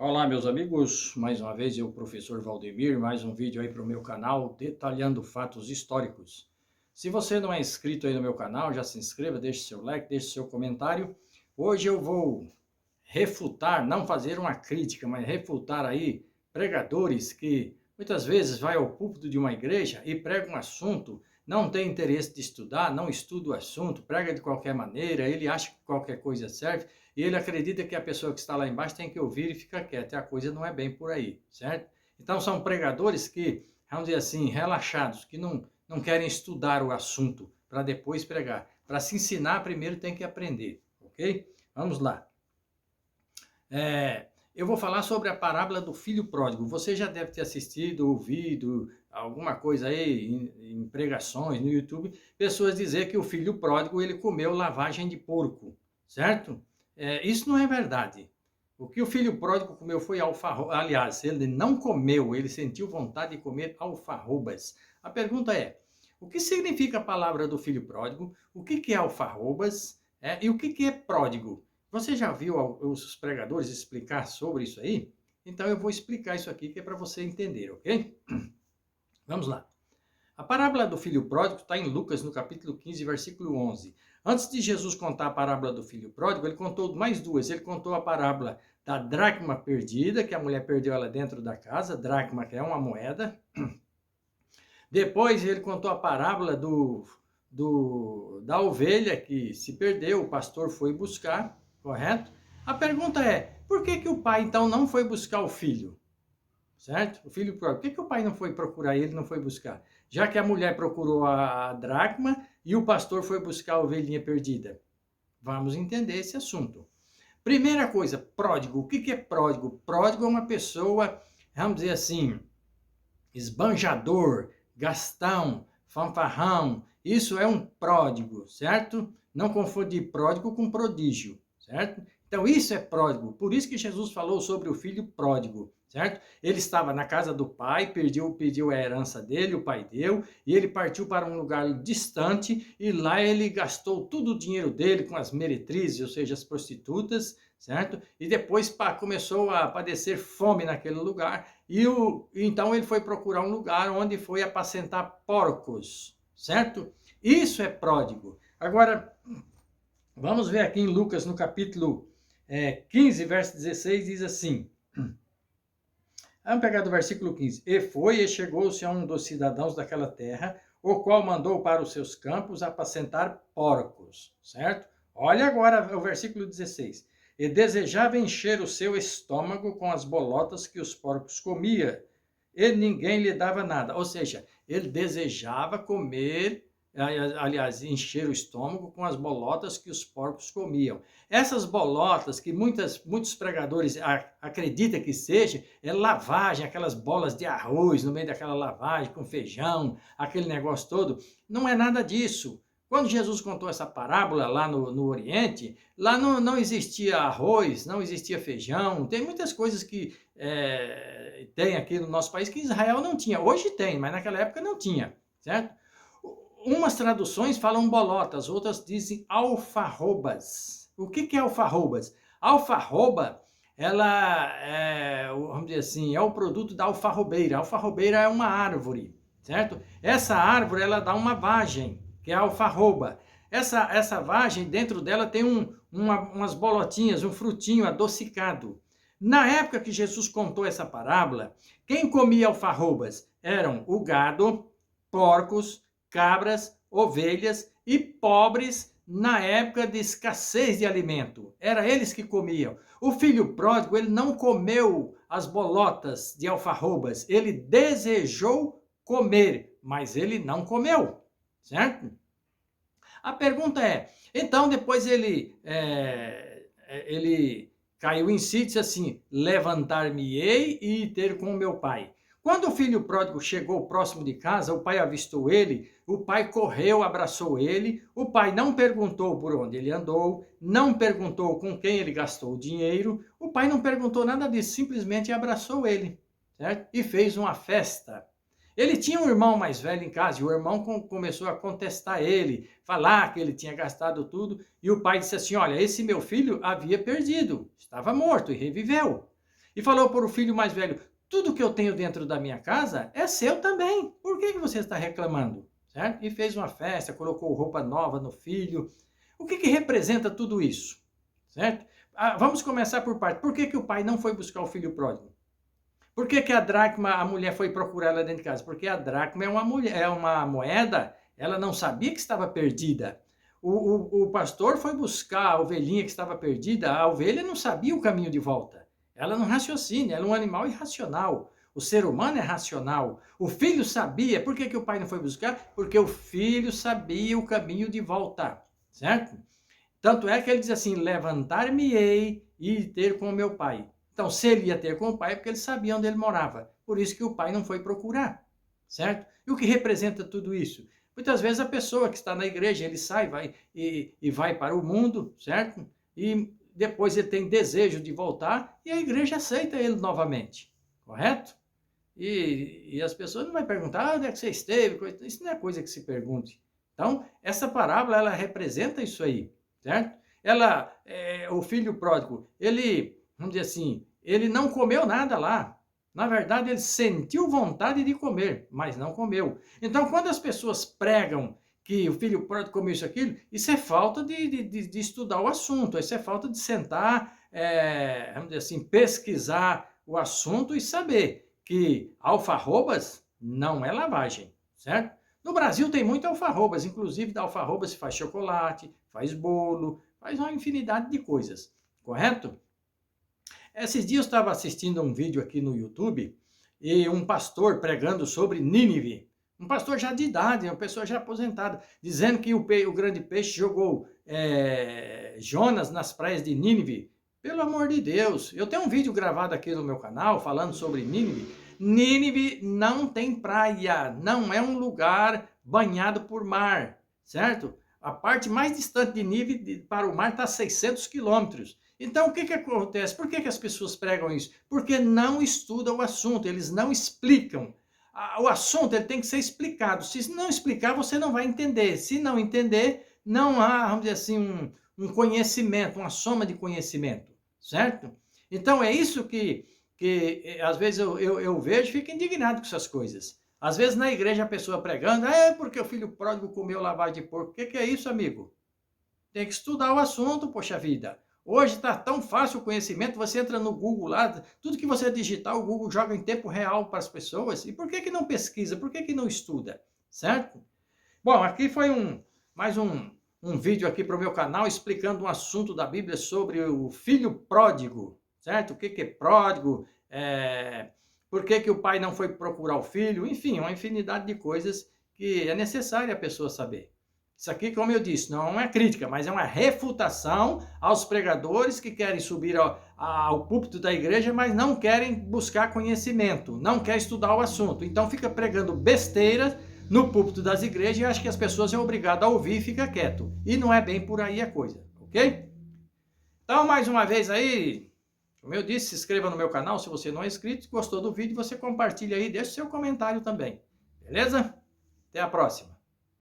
Olá, meus amigos. Mais uma vez eu, professor Valdemir, mais um vídeo aí para o meu canal detalhando fatos históricos. Se você não é inscrito aí no meu canal, já se inscreva, deixe seu like, deixe seu comentário. Hoje eu vou refutar, não fazer uma crítica, mas refutar aí pregadores que muitas vezes vai ao púlpito de uma igreja e prega um assunto, não tem interesse de estudar, não estuda o assunto, prega de qualquer maneira, ele acha que qualquer coisa serve e ele acredita que a pessoa que está lá embaixo tem que ouvir e ficar quieta, e a coisa não é bem por aí, certo? Então são pregadores que, vamos dizer assim, relaxados, que não querem estudar o assunto para depois pregar. Para se ensinar, primeiro tem que aprender, ok? Vamos lá. Eu vou falar sobre a parábola do filho pródigo. Você já deve ter assistido, ouvido alguma coisa aí em pregações no YouTube, pessoas dizer que o filho pródigo ele comeu lavagem de porco, certo? Isso não é verdade. O que o filho pródigo comeu foi alfarrobas. Aliás, ele não comeu, ele sentiu vontade de comer alfarrobas. A pergunta é, o que significa a palavra do filho pródigo? O que é alfarrobas? E o que é pródigo? Você já viu os pregadores explicar sobre isso aí? Então eu vou explicar isso aqui que é para você entender, ok? Vamos lá. A parábola do filho pródigo está em Lucas, no capítulo 15, versículo 11. Antes de Jesus contar a parábola do filho pródigo, ele contou mais duas. Ele contou a parábola da dracma perdida, que a mulher perdeu ela dentro da casa, dracma que é uma moeda. Depois ele contou a parábola da ovelha que se perdeu, o pastor foi buscar, correto? A pergunta é, por que o pai então não foi buscar o filho? Certo? O filho pródigo. Por que o pai não foi procurar ele, não foi buscar? Já que a mulher procurou a dracma e o pastor foi buscar a ovelhinha perdida. Vamos entender esse assunto. Primeira coisa, pródigo. O que é pródigo? Pródigo é uma pessoa, vamos dizer assim, esbanjador, gastão, fanfarrão. Isso é um pródigo, certo? Não confundir pródigo com prodígio, certo? Então isso é pródigo. Por isso que Jesus falou sobre o filho pródigo, certo? Ele estava na casa do pai, pediu a herança dele, o pai deu, e ele partiu para um lugar distante, e lá ele gastou todo o dinheiro dele com as meretrizes, ou seja, as prostitutas, certo? E depois começou a padecer fome naquele lugar, então ele foi procurar um lugar onde foi apacentar porcos, certo? Isso é pródigo. Agora, vamos ver aqui em Lucas, no capítulo 15, verso 16, diz assim. Vamos pegar do versículo 15. E foi e chegou-se a um dos cidadãos daquela terra, o qual mandou para os seus campos apacentar porcos, certo? Olha agora o versículo 16. E desejava encher o seu estômago com as bolotas que os porcos comia, e ninguém lhe dava nada. Ou seja, ele desejava comer, aliás, encher o estômago com as bolotas que os porcos comiam. Essas bolotas que muitos pregadores acreditam que seja, é lavagem, aquelas bolas de arroz no meio daquela lavagem com feijão, aquele negócio todo. Não é nada disso. Quando Jesus contou essa parábola lá no Oriente, lá não existia arroz, não existia feijão, tem muitas coisas que tem aqui no nosso país que Israel não tinha. Hoje tem, mas naquela época não tinha, certo? Umas traduções falam bolotas, outras dizem alfarrobas. O que é alfarrobas? Alfarroba, ela vamos dizer assim, é o produto da alfarrobeira. A alfarrobeira é uma árvore, certo? Essa árvore, ela dá uma vagem, que é a alfarroba. Essa vagem, dentro dela tem umas bolotinhas, um frutinho adocicado. Na época que Jesus contou essa parábola, quem comia alfarrobas eram o gado, porcos, cabras, ovelhas e pobres na época de escassez de alimento. Era eles que comiam. O filho pródigo, ele não comeu as bolotas de alfarrobas, ele desejou comer, mas ele não comeu, certo? A pergunta é, então depois ele caiu em si e disse assim, levantar-me-ei e ir ter com meu pai. Quando o filho pródigo chegou próximo de casa, o pai avistou ele, o pai correu, abraçou ele, o pai não perguntou por onde ele andou, não perguntou com quem ele gastou o dinheiro, o pai não perguntou nada disso, simplesmente abraçou ele, certo? E fez uma festa. Ele tinha um irmão mais velho em casa e o irmão começou a contestar ele, falar que ele tinha gastado tudo, e o pai disse assim, olha, esse meu filho havia perdido, estava morto e reviveu. E falou para o filho mais velho: tudo que eu tenho dentro da minha casa é seu também. Por que você está reclamando? Certo? E fez uma festa, colocou roupa nova no filho. O que representa tudo isso? Certo? Vamos começar por parte. Por que o pai não foi buscar o filho pródigo? Por que a dracma, a mulher foi procurar ela dentro de casa? Porque a dracma é uma moeda, ela não sabia que estava perdida. O pastor foi buscar a ovelhinha que estava perdida, a ovelha não sabia o caminho de volta. Ela não raciocina, ela é um animal irracional. O ser humano é racional. O filho sabia. Por que o pai não foi buscar? Porque o filho sabia o caminho de volta, certo? Tanto é que ele diz assim: levantar-me-ei e ter com meu pai. Então, se ele ia ter com o pai, é porque ele sabia onde ele morava. Por isso que o pai não foi procurar, certo? E o que representa tudo isso? Muitas vezes a pessoa que está na igreja, ele sai vai para o mundo, certo? E depois ele tem desejo de voltar e a igreja aceita ele novamente, correto? E as pessoas não vão perguntar: onde é que você esteve? Isso não é coisa que se pergunte. Então, essa parábola, ela representa isso aí, certo? O filho pródigo, ele, vamos dizer assim, ele não comeu nada lá. Na verdade, ele sentiu vontade de comer, mas não comeu. Então, quando as pessoas pregam que o filho pródigo comeu isso, aquilo, isso é falta de estudar o assunto, isso é falta de sentar, vamos dizer assim, pesquisar o assunto e saber que alfarrobas não é lavagem, certo? No Brasil tem muito alfarrobas, inclusive da alfarroba se faz chocolate, faz bolo, faz uma infinidade de coisas, correto? Esses dias eu estava assistindo um vídeo aqui no YouTube e um pastor pregando sobre Nínive. Um pastor já de idade, uma pessoa já aposentada, dizendo que o grande peixe jogou Jonas nas praias de Nínive. Pelo amor de Deus, eu tenho um vídeo gravado aqui no meu canal falando sobre Nínive. Nínive não tem praia, não é um lugar banhado por mar, certo? A parte mais distante de Nínive para o mar está a 600 quilômetros. Então, o que acontece? Por que as pessoas pregam isso? Porque não estudam o assunto, eles não explicam. O assunto ele tem que ser explicado. Se não explicar, você não vai entender. Se não entender, não há, vamos dizer assim, um conhecimento, uma soma de conhecimento, certo? Então, é isso que às vezes eu vejo e fico indignado com essas coisas. Às vezes na igreja a pessoa pregando: porque o filho pródigo comeu lavagem de porco. O que é isso, amigo? Tem que estudar o assunto, poxa vida. Hoje está tão fácil o conhecimento, você entra no Google lá, tudo que você digitar, o Google joga em tempo real para as pessoas. E por que não pesquisa? Por que não estuda? Certo? Bom, aqui foi mais um vídeo aqui para o meu canal explicando um assunto da Bíblia sobre o filho pródigo, certo? O que é pródigo? Por que o pai não foi procurar o filho? Enfim, uma infinidade de coisas que é necessário a pessoa saber. Isso aqui, como eu disse, não é crítica, mas é uma refutação aos pregadores que querem subir ao púlpito da igreja, mas não querem buscar conhecimento, não querem estudar o assunto. Então fica pregando besteiras no púlpito das igrejas e acha que as pessoas são obrigadas a ouvir e fica quieto. E não é bem por aí a coisa, ok? Então, mais uma vez aí, como eu disse, se inscreva no meu canal se você não é inscrito. Se gostou do vídeo, você compartilha aí, deixa seu comentário também. Beleza? Até a próxima.